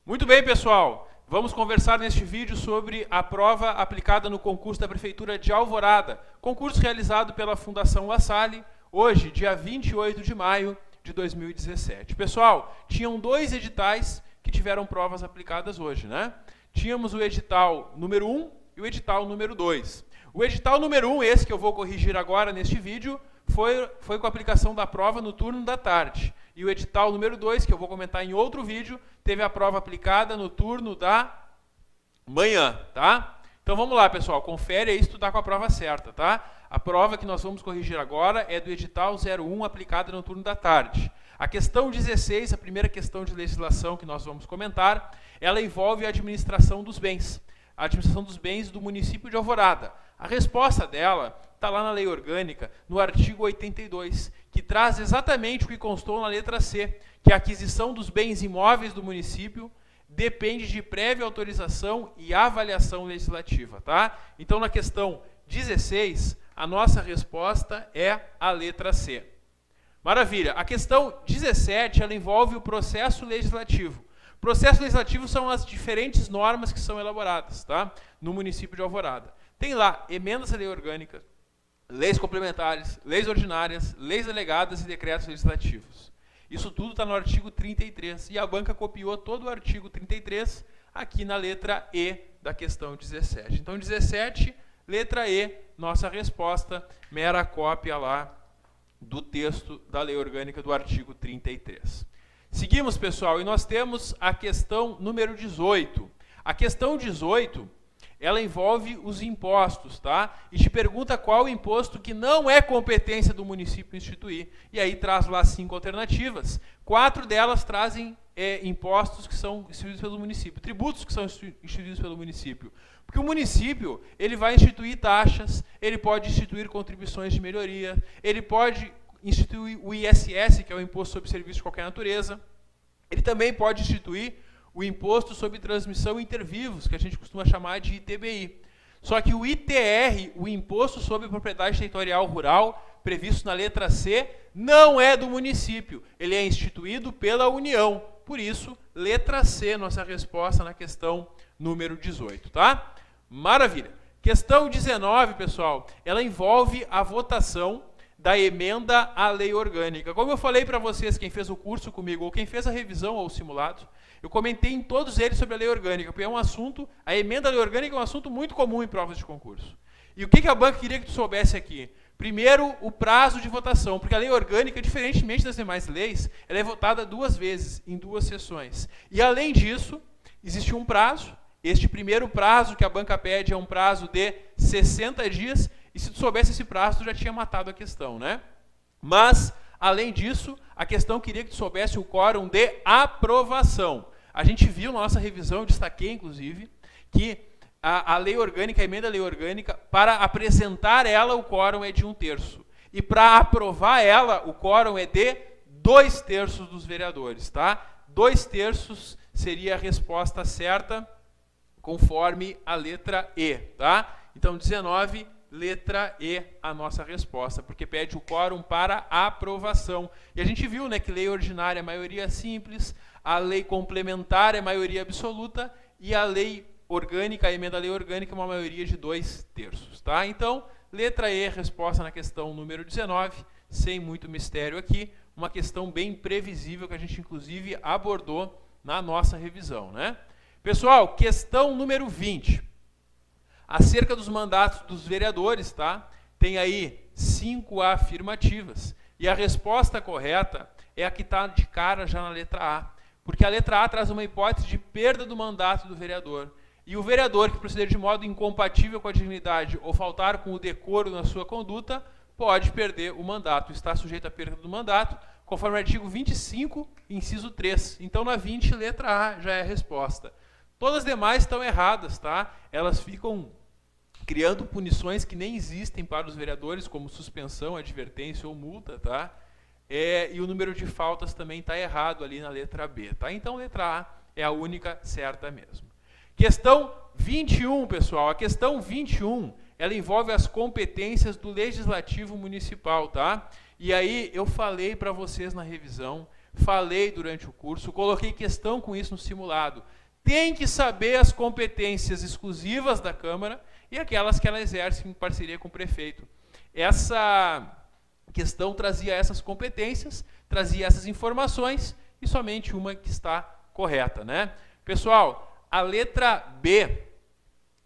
Muito bem, pessoal. Vamos conversar neste vídeo sobre a prova aplicada no concurso da Prefeitura de Alvorada, concurso realizado pela Fundação La Salle, hoje, dia 28 de maio de 2017. Pessoal, tinham dois editais que tiveram provas aplicadas hoje, né? Tínhamos o edital número 1 e o edital número 2. O edital número 1, esse que eu vou corrigir agora neste vídeo, foi com a aplicação da prova no turno da tarde. E o edital número 2, que eu vou comentar em outro vídeo, teve a prova aplicada no turno da manhã, tá? Então vamos lá, pessoal, confere aí se tu tá com a prova certa, tá? A prova que nós vamos corrigir agora é do edital 01 aplicada no turno da tarde. A questão 16, a primeira questão de legislação que nós vamos comentar, ela envolve a administração dos bens. A administração dos bens do município de Alvorada. A resposta dela está lá na lei orgânica, no artigo 82, que traz exatamente o que constou na letra C, que a aquisição dos bens imóveis do município depende de prévia autorização e avaliação legislativa, tá? Então, na questão 16, a nossa resposta é a letra C. Maravilha. A questão 17, ela envolve o processo legislativo. Processo legislativo são as diferentes normas que são elaboradas, tá? No município de Alvorada. Tem lá emendas à lei orgânica, leis complementares, leis ordinárias, leis delegadas e decretos legislativos. Isso tudo está no artigo 33 e a banca copiou todo o artigo 33 aqui na letra E da questão 17. Então, 17, letra E, nossa resposta, mera cópia lá do texto da lei orgânica do artigo 33. Seguimos, pessoal, e nós temos a questão número 18. A questão 18, ela envolve os impostos, tá? E te pergunta qual o imposto que não é competência do município instituir. E aí traz lá 5 alternativas. 4 delas trazem impostos que são instituídos pelo município, tributos que são instituídos pelo município. Porque o município, ele vai instituir taxas, ele pode instituir contribuições de melhoria, ele pode instituir o ISS, que é o Imposto sobre Serviços de Qualquer Natureza. Ele também pode instituir o Imposto sobre Transmissão Intervivos, que a gente costuma chamar de ITBI. Só que o ITR, o Imposto sobre Propriedade Territorial Rural, previsto na letra C, não é do município. Ele é instituído pela União. Por isso, letra C, nossa resposta na questão número 18, tá? Maravilha. Questão 19, pessoal, ela envolve a votação da emenda à lei orgânica. Como eu falei para vocês, quem fez o curso comigo, ou quem fez a revisão ou o simulado, eu comentei em todos eles sobre a lei orgânica, porque é um assunto, a emenda à lei orgânica é um assunto muito comum em provas de concurso. E o que a banca queria que tu soubesse aqui? Primeiro, o prazo de votação, porque a lei orgânica, diferentemente das demais leis, ela é votada 2 vezes, em 2 sessões. E além disso, existe um prazo. Este primeiro prazo que a banca pede é um prazo de 60 dias, e se tu soubesse esse prazo, tu já tinha matado a questão, né? Mas, além disso, a questão queria que tu soubesse o quórum de aprovação. A gente viu na nossa revisão, eu destaquei, inclusive, que a lei orgânica, a emenda à lei orgânica, para apresentar ela, o quórum é de 1/3. E para aprovar ela, o quórum é de 2/3 dos vereadores, tá? 2/3 seria a resposta certa, conforme a letra E, tá? Então, 19, letra E, a nossa resposta, porque pede o quórum para aprovação. E a gente viu, né, que lei ordinária é maioria simples, a lei complementar é maioria absoluta e a lei orgânica, a emenda à lei orgânica, é uma maioria de 2/3, tá? Então, letra E, resposta na questão número 19, sem muito mistério aqui, uma questão bem previsível que a gente, inclusive, abordou na nossa revisão, né? Pessoal, questão número 20. Acerca dos mandatos dos vereadores, tá? Tem aí 5 afirmativas. E a resposta correta é a que está de cara já na letra A. Porque a letra A traz uma hipótese de perda do mandato do vereador. E o vereador que proceder de modo incompatível com a dignidade ou faltar com o decoro na sua conduta, pode perder o mandato. Está sujeito à perda do mandato, conforme o artigo 25, inciso 3. Então, na 20, letra A já é a resposta. Todas as demais estão erradas, tá? Elas ficam criando punições que nem existem para os vereadores, como suspensão, advertência ou multa, tá? E o número de faltas também está errado ali na letra B, tá? Então, letra A é a única certa mesmo. Questão 21, pessoal. A questão 21, ela envolve as competências do Legislativo Municipal, tá? E aí, eu falei para vocês na revisão falei durante o curso, coloquei questão com isso no simulado. Tem que saber as competências exclusivas da Câmara e aquelas que ela exerce em parceria com o prefeito. Essa questão trazia essas competências, trazia essas informações e somente uma que está correta, né? Pessoal, a letra B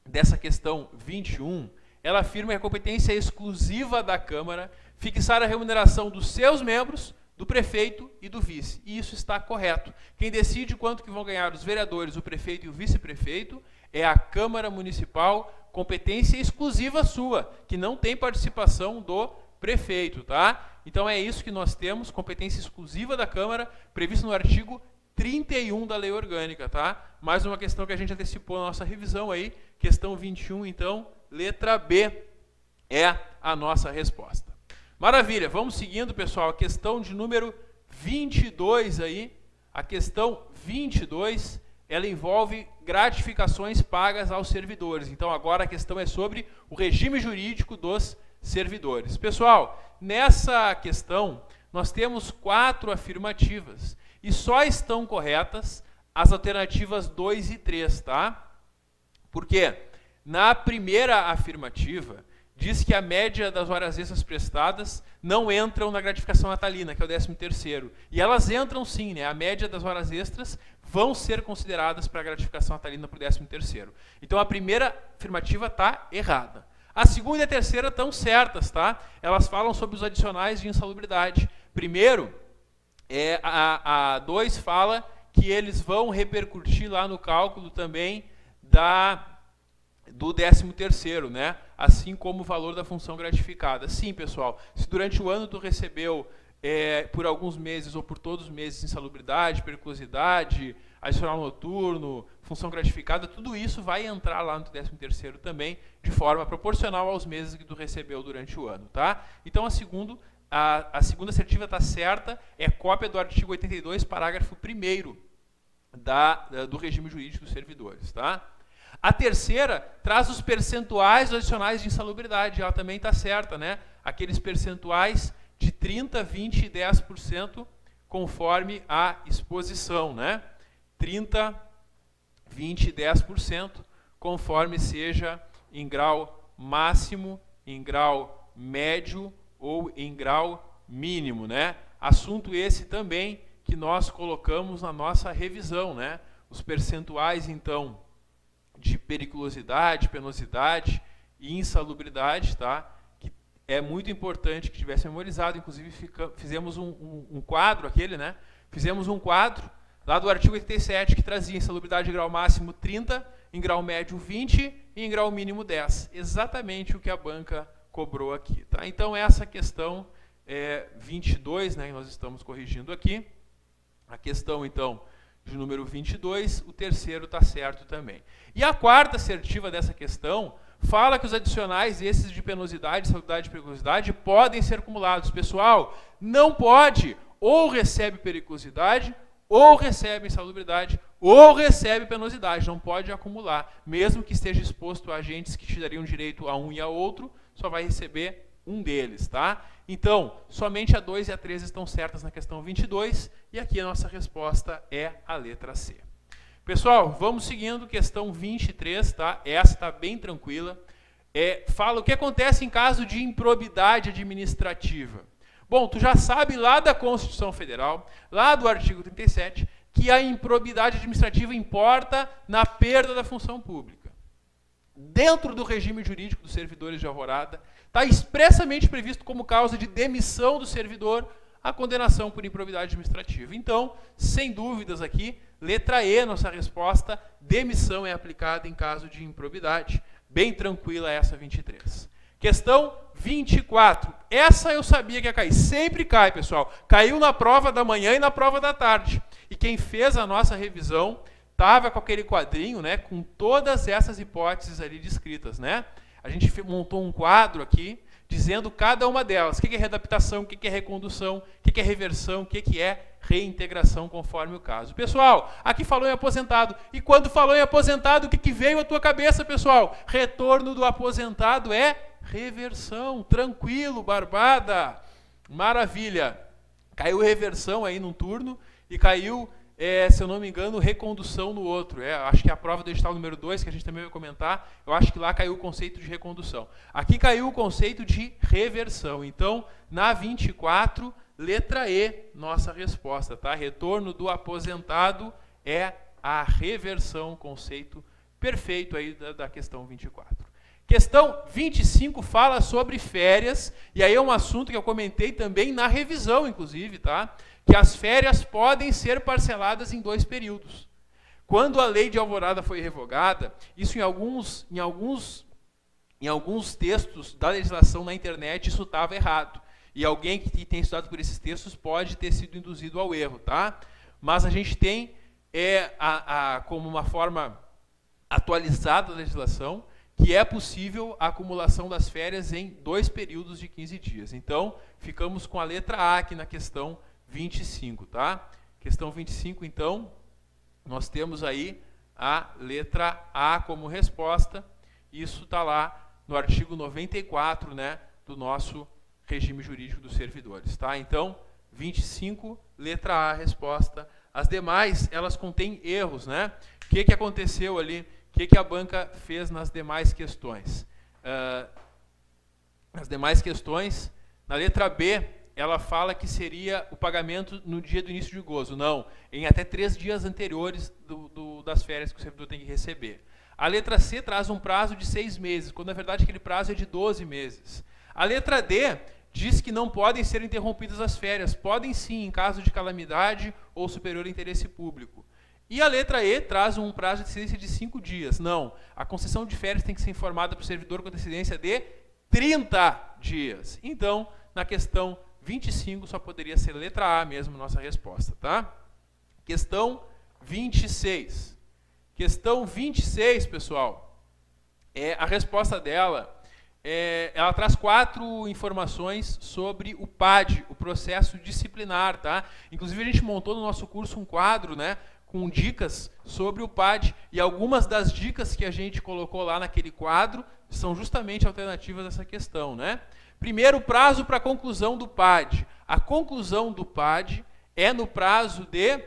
dessa questão 21, ela afirma que a competência exclusiva da Câmara fixar a remuneração dos seus membros, do prefeito e do vice. E isso está correto. Quem decide quanto que vão ganhar os vereadores, o prefeito e o vice-prefeito é a Câmara Municipal, competência exclusiva sua, que não tem participação do prefeito, tá? Então é isso que nós temos, competência exclusiva da Câmara, previsto no artigo 31 da Lei Orgânica, tá? Mais uma questão que a gente antecipou na nossa revisão aí, questão 21, então, letra B é a nossa resposta. Maravilha, vamos seguindo, pessoal, a questão de número 22 aí, a questão 22, ela envolve gratificações pagas aos servidores. Então agora a questão é sobre o regime jurídico dos servidores. Pessoal, nessa questão nós temos 4 afirmativas e só estão corretas as alternativas 2 e 3, tá? Por quê? Na primeira afirmativa, diz que a média das horas extras prestadas não entram na gratificação natalina, que é o 13º. E elas entram sim, né? A média das horas extras vão ser consideradas para a gratificação natalina para o 13º. Então a primeira afirmativa está errada. A segunda e a terceira estão certas, tá? Elas falam sobre os adicionais de insalubridade. Primeiro, a 2 fala que eles vão repercutir lá no cálculo também do 13º, né? Assim como o valor da função gratificada. Sim, pessoal, se durante o ano tu recebeu por alguns meses ou por todos os meses insalubridade, periculosidade, adicional noturno, função gratificada, tudo isso vai entrar lá no 13º também, de forma proporcional aos meses que tu recebeu durante o ano, tá? Então a segunda assertiva está certa, é cópia do artigo 82, parágrafo 1º do regime jurídico dos servidores, tá? A terceira traz os percentuais adicionais de insalubridade, ela também está certa, né? Aqueles percentuais de 30%, 20% e 10% conforme a exposição, né? 30%, 20% e 10% conforme seja em grau máximo, em grau médio ou em grau mínimo, né? Assunto esse também que nós colocamos na nossa revisão, né? Os percentuais, então, de periculosidade, penosidade e insalubridade, tá? Que é muito importante que tivesse memorizado, inclusive fizemos um quadro, né? Fizemos um quadro lá do artigo 87 que trazia insalubridade em grau máximo 30, em grau médio 20 e em grau mínimo 10. Exatamente o que a banca cobrou aqui, tá? Então essa questão 22, né, que nós estamos corrigindo aqui. A questão, então, de número 22, o terceiro está certo também. E a quarta assertiva dessa questão fala que os adicionais, esses de penosidade, insalubridade e periculosidade, podem ser acumulados. Pessoal, não pode, ou recebe periculosidade, ou recebe insalubridade, ou recebe penosidade, não pode acumular. Mesmo que esteja exposto a agentes que te dariam direito a um e a outro, só vai receber um deles, tá? Então, somente a 2 e a 3 estão certas na questão 22, e aqui a nossa resposta é a letra C. Pessoal, vamos seguindo, questão 23, tá? Essa está bem tranquila. Fala o que acontece em caso de improbidade administrativa. Bom, tu já sabe lá da Constituição Federal, lá do artigo 37, que a improbidade administrativa importa na perda da função pública. Dentro do regime jurídico dos servidores de alvorada, está expressamente previsto como causa de demissão do servidor a condenação por improbidade administrativa. Então, sem dúvidas aqui, letra E, nossa resposta, demissão é aplicada em caso de improbidade. Bem tranquila essa 23. Questão 24. Essa eu sabia que ia cair. Sempre cai, pessoal. Caiu na prova da manhã e na prova da tarde. E quem fez a nossa revisão estava com aquele quadrinho, né, com todas essas hipóteses ali descritas, né? A gente montou um quadro aqui dizendo cada uma delas. O que é readaptação, o que é recondução, o que é reversão, o que é reintegração, conforme o caso. Pessoal, aqui falou em aposentado. E quando falou em aposentado, o que veio à tua cabeça, pessoal? Retorno do aposentado é reversão. Tranquilo, barbada. Maravilha. Caiu reversão aí num turno e caiu, se eu não me engano, recondução no outro. Acho que a prova do edital número 2, que a gente também vai comentar, eu acho que lá caiu o conceito de recondução. Aqui caiu o conceito de reversão. Então, na 24, letra E, nossa resposta, tá? Retorno do aposentado é a reversão, conceito perfeito aí da questão 24. Questão 25 fala sobre férias, e aí é um assunto que eu comentei também na revisão, inclusive, tá? Que as férias podem ser parceladas em 2 períodos. Quando a lei de Alvorada foi revogada, isso em alguns textos da legislação na internet, isso estava errado. E alguém que tem estudado por esses textos pode ter sido induzido ao erro, tá? Mas a gente tem como uma forma atualizada da legislação que é possível a acumulação das férias em 2 períodos de 15 dias. Então, ficamos com a letra A aqui na questão 25, tá? Questão 25, então, nós temos aí a letra A como resposta. Isso está lá no artigo 94, né, do nosso regime jurídico dos servidores, tá? Então, 25, letra A, resposta. As demais, elas contêm erros, né? O que aconteceu ali? O que a banca fez nas demais questões? Nas demais questões, na letra B, ela fala que seria o pagamento no dia do início de gozo. Não, em até 3 dias anteriores das férias que o servidor tem que receber. A letra C traz um prazo de 6 meses, quando na verdade aquele prazo é de 12 meses. A letra D diz que não podem ser interrompidas as férias. Podem sim, em caso de calamidade ou superior interesse público. E a letra E traz um prazo de antecedência de 5 dias. Não, a concessão de férias tem que ser informada para o servidor com antecedência de 30 dias. Então, na questão 25, só poderia ser letra A mesmo, nossa resposta, tá? Questão 26. Questão 26, pessoal, a resposta dela, ela traz 4 informações sobre o PAD, o processo disciplinar, tá? Inclusive, a gente montou no nosso curso um quadro, né, com dicas sobre o PAD, e algumas das dicas que a gente colocou lá naquele quadro são justamente alternativas dessa questão, né? Primeiro, prazo para a conclusão do PAD. A conclusão do PAD é no prazo de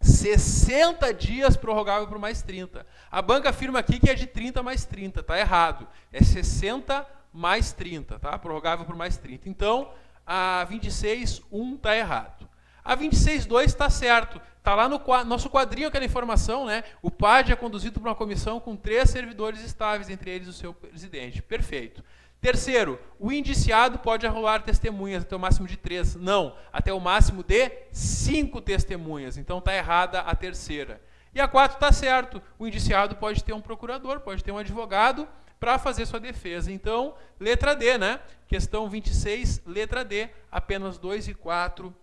60 dias prorrogável por mais 30. A banca afirma aqui que é de 30 mais 30, tá errado. É 60 mais 30, tá? Prorrogável por mais 30. Então, a 26.1 tá errado. A 26.2 está certo. Está lá no nosso quadrinho aquela informação, né? O PAD é conduzido por uma comissão com 3 servidores estáveis, entre eles o seu presidente. Perfeito. Terceiro, o indiciado pode arrolar testemunhas até o máximo de 3. Não, até o máximo de 5 testemunhas. Então está errada a terceira. E a 4 está certo. O indiciado pode ter um procurador, pode ter um advogado para fazer sua defesa. Então, letra D, né? Questão 26, letra D. Apenas 2 e 4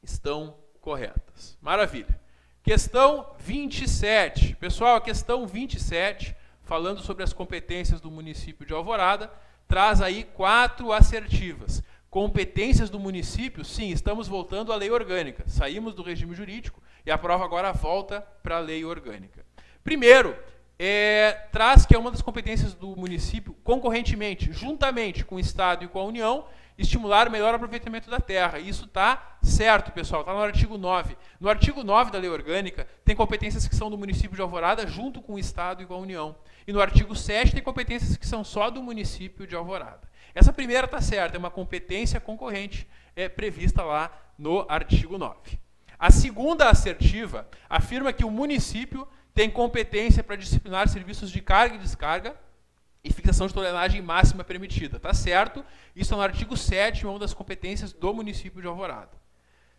estão corretas. Maravilha. Questão 27. Pessoal, a questão 27, falando sobre as competências do município de Alvorada, traz aí 4 assertivas. Competências do município, sim, estamos voltando à lei orgânica. Saímos do regime jurídico e a prova agora volta para a lei orgânica. Primeiro, traz que é uma das competências do município, concorrentemente, juntamente com o Estado e com a União, estimular o melhor aproveitamento da terra. Isso está certo, pessoal, está no artigo 9. No artigo 9 da lei orgânica, tem competências que são do município de Alvorada junto com o Estado e com a União. E no artigo 7 tem competências que são só do município de Alvorada. Essa primeira está certa, é uma competência concorrente prevista lá no artigo 9. A segunda assertiva afirma que o município tem competência para disciplinar serviços de carga e descarga e fixação de toleragem máxima permitida. Está certo? Isso é no artigo 7º, uma das competências do município de Alvorada.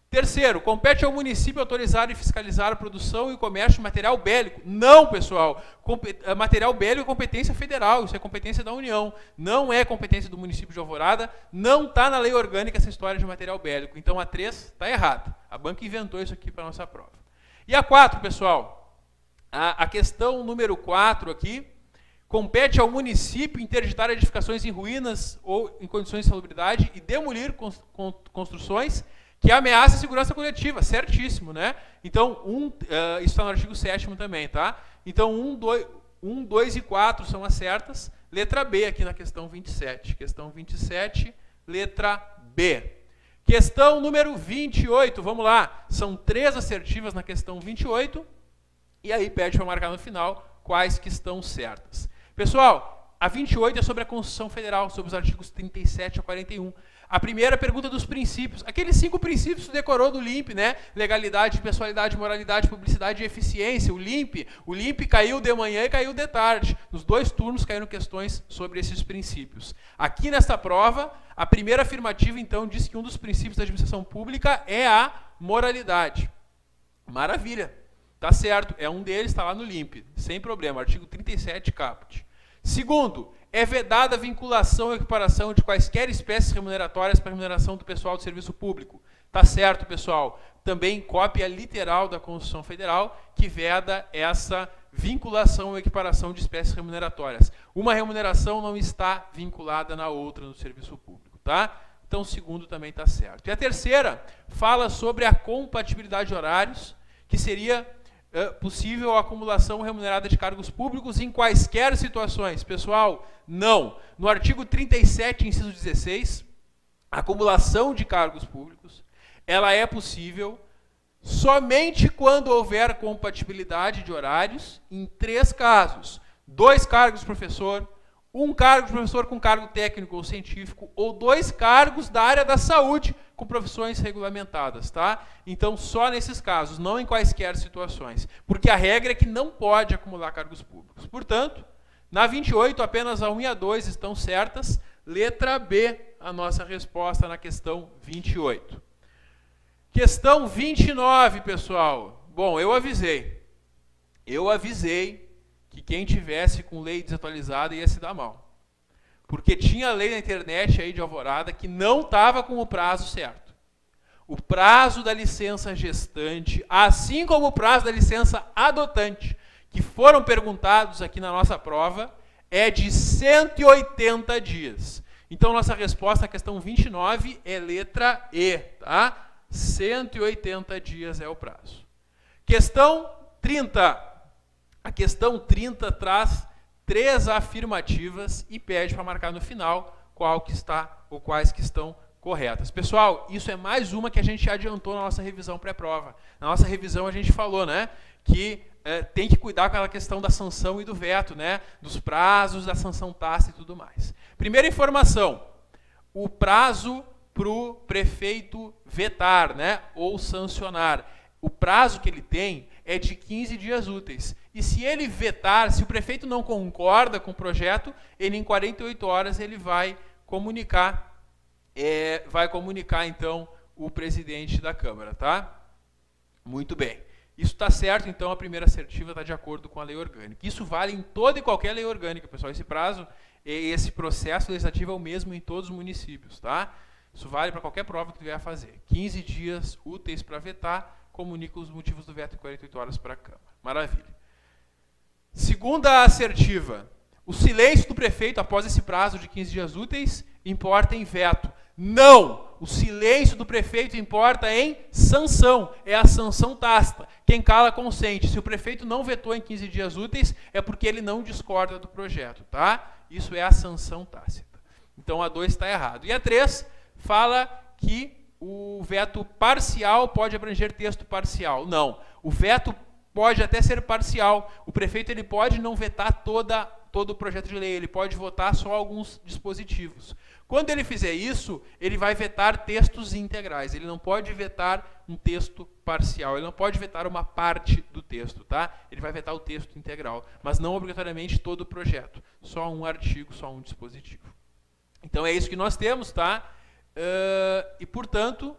Terceiro, compete ao município autorizar e fiscalizar a produção e o comércio de material bélico. Não, pessoal. Material bélico é competência federal, isso é competência da União. Não é competência do município de Alvorada, não está na lei orgânica essa história de material bélico. Então a 3 está errada. A banca inventou isso aqui para a nossa prova. E a 4, pessoal, a questão número 4 aqui, compete ao município interditar edificações em ruínas ou em condições de insalubridade e demolir construções que ameaça a segurança coletiva. Certíssimo, né? Então, isso está no artigo 7º também, tá? Então, 1, 2 e 4 são as certas. Letra B aqui na questão 27. Questão 27, letra B. Questão número 28, vamos lá. São 3 assertivas na questão 28. E aí pede para marcar no final quais que estão certas. Pessoal, a 28 é sobre a Constituição Federal, sobre os artigos 37 a 41. A primeira pergunta dos princípios. Aqueles 5 princípios que decorou do LIMP, né? Legalidade, pessoalidade, moralidade, publicidade e eficiência. O LIMP caiu de manhã e caiu de tarde. Nos 2 turnos caíram questões sobre esses princípios. Aqui nesta prova, a primeira afirmativa, então, diz que um dos princípios da administração pública é a moralidade. Maravilha. Tá certo. É um deles, está lá no LIMP. Sem problema. Artigo 37, caput. Segundo, é vedada a vinculação e equiparação de quaisquer espécies remuneratórias para a remuneração do pessoal do serviço público. Tá certo, pessoal. Também cópia literal da Constituição Federal que veda essa vinculação ou equiparação de espécies remuneratórias. Uma remuneração não está vinculada na outra no serviço público, tá? Então, o segundo também está certo. E a terceira fala sobre a compatibilidade de horários, que seria possível a acumulação remunerada de cargos públicos em quaisquer situações. Pessoal, não. No artigo 37, inciso 16, a acumulação de cargos públicos, ela é possível somente quando houver compatibilidade de horários em 3 casos. 2 cargos de professor, 1 cargo de professor com cargo técnico ou científico, ou 2 cargos da área da saúde com profissões regulamentadas, tá? Então, só nesses casos, não em quaisquer situações. Porque a regra é que não pode acumular cargos públicos. Portanto, na 28, apenas a 1 e a 2 estão certas. Letra B, a nossa resposta na questão 28. Questão 29, pessoal. Bom, eu avisei que quem tivesse com lei desatualizada ia se dar mal. Porque tinha lei na internet aí de Alvorada que não estava com o prazo certo. O prazo da licença gestante, assim como o prazo da licença adotante, que foram perguntados aqui na nossa prova, é de 180 dias. Então, nossa resposta à questão 29 é letra E, tá? 180 dias é o prazo. Questão 30. A questão 30 traz 3 afirmativas e pede para marcar no final qual que está ou quais que estão corretas. Pessoal, isso é mais uma que a gente adiantou na nossa revisão pré-prova. Na nossa revisão a gente falou, né, que tem que cuidar com aquela questão da sanção e do veto, né, dos prazos, da sanção tácita e tudo mais. Primeira informação, o prazo para o prefeito vetar, né, ou sancionar. O prazo que ele tem é de 15 dias úteis. E se ele vetar, se o prefeito não concorda com o projeto, ele em 48 horas ele vai comunicar então o presidente da Câmara, tá? Muito bem. Isso está certo, então a primeira assertiva está de acordo com a lei orgânica. Isso vale em toda e qualquer lei orgânica, pessoal. Esse prazo, esse processo legislativo é o mesmo em todos os municípios, tá? Isso vale para qualquer prova que tu vier a fazer. 15 dias úteis para vetar, comunica os motivos do veto em 48 horas para a Câmara. Maravilha. Segunda assertiva. O silêncio do prefeito após esse prazo de 15 dias úteis importa em veto. Não! O silêncio do prefeito importa em sanção. É a sanção tácita. Quem cala consente. Se o prefeito não vetou em 15 dias úteis, é porque ele não discorda do projeto, tá? Isso é a sanção tácita. Então a 2 está errado. E a 3 fala que o veto parcial pode abranger texto parcial. Não. O veto pode até ser parcial. O prefeito ele pode não vetar todo o projeto de lei, ele pode votar só alguns dispositivos. Quando ele fizer isso, ele vai vetar textos integrais. Ele não pode vetar um texto parcial, ele não pode vetar uma parte do texto, tá? Ele vai vetar o texto integral, mas não obrigatoriamente todo o projeto. Só um artigo, só um dispositivo. Então é isso que nós temos, tá? E, portanto,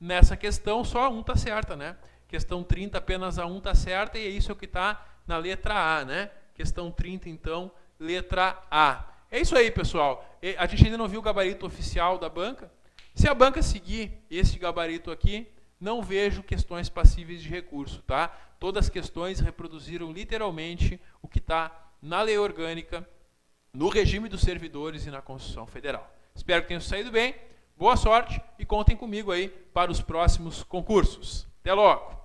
nessa questão, só a 1 está certa, né? Questão 30, apenas a 1 está certa, e é isso que está na letra A, né? Questão 30, então, letra A. É isso aí, pessoal. A gente ainda não viu o gabarito oficial da banca. Se a banca seguir esse gabarito aqui, não vejo questões passíveis de recurso, tá? Todas as questões reproduziram literalmente o que está na lei orgânica, no regime dos servidores e na Constituição Federal. Espero que tenham saído bem. Boa sorte e contem comigo aí para os próximos concursos. Até logo!